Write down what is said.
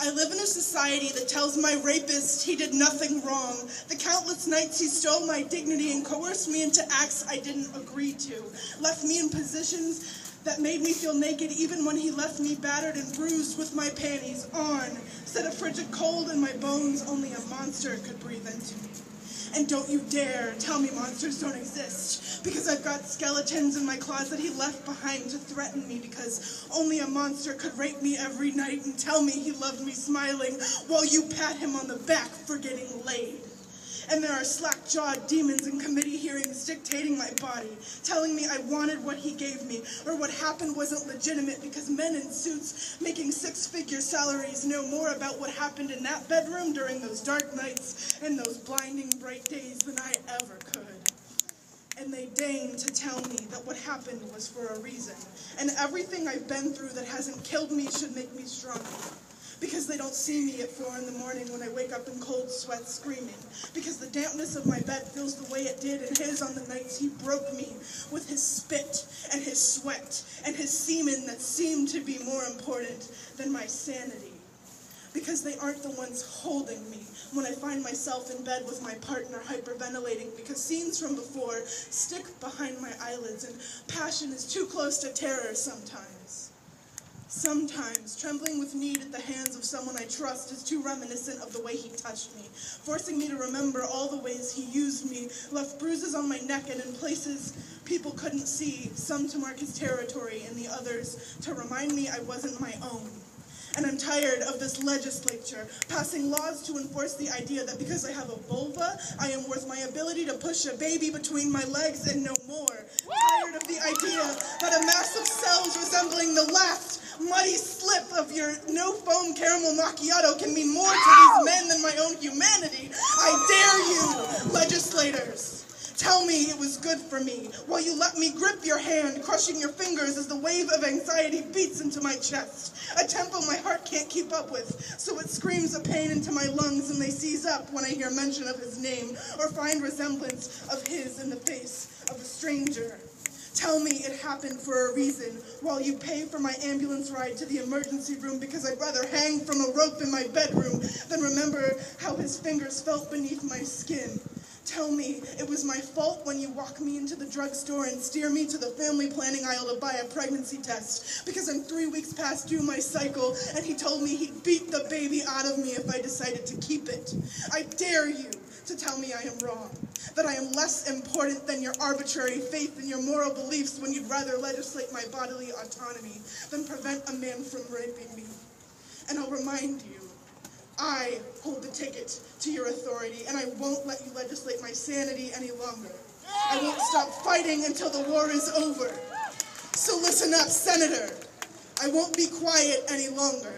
I live in a society that tells my rapist he did nothing wrong. The countless nights he stole my dignity and coerced me into acts I didn't agree to. Left me in positions that made me feel naked even when he left me battered and bruised with my panties on. Set a frigid cold in my bones only a monster could breathe into me. And don't you dare tell me monsters don't exist, because I've got skeletons in my closet he left behind to threaten me, because only a monster could rape me every night and tell me he loved me smiling while you pat him on the back for getting laid. And there are slack-jawed demons in committee hearings dictating my body, telling me I wanted what he gave me, or what happened wasn't legitimate because men in suits making six-figure salaries know more about what happened in that bedroom during those dark nights and those blinding bright days than I ever could. And they deign to tell me that what happened was for a reason, and everything I've been through that hasn't killed me should make me stronger. Because they don't see me at 4 in the morning when I wake up in cold sweat screaming. Because the dampness of my bed feels the way it did in his on the nights he broke me with his spit and his sweat and his semen that seemed to be more important than my sanity. Because they aren't the ones holding me when I find myself in bed with my partner hyperventilating because scenes from before stick behind my eyelids and passion is too close to terror sometimes. Sometimes, trembling with need at the hands of someone I trust is too reminiscent of the way he touched me, forcing me to remember all the ways he used me, left bruises on my neck and in places people couldn't see, some to mark his territory and the others to remind me I wasn't my own. And I'm tired of this legislature passing laws to enforce the idea that because I have a vulva, I am worth my ability to push a baby between my legs and no more. Tired of the idea that a mass of cells resembling the last muddy slip of your no-foam caramel macchiato can mean more to these men than my own humanity. I dare you, legislators. Tell me it was good for me, while you let me grip your hand, crushing your fingers as the wave of anxiety beats into my chest. A tempo my heart can't keep up with, so it screams a pain into my lungs and they seize up when I hear mention of his name, or find resemblance of his in the face of a stranger. Tell me it happened for a reason, while you pay for my ambulance ride to the emergency room because I'd rather hang from a rope in my bedroom than remember how his fingers felt beneath my skin. Tell me it was my fault when you walk me into the drugstore and steer me to the family planning aisle to buy a pregnancy test because I'm 3 weeks past due my cycle and he told me he'd beat the baby out of me if I decided to keep it. I dare you to tell me I am wrong, that I am less important than your arbitrary faith and your moral beliefs when you'd rather legislate my bodily autonomy than prevent a man from raping me. And I'll remind you, I hold the ticket to your authority, and I won't let you legislate my sanity any longer. I won't stop fighting until the war is over. So listen up, Senator. I won't be quiet any longer.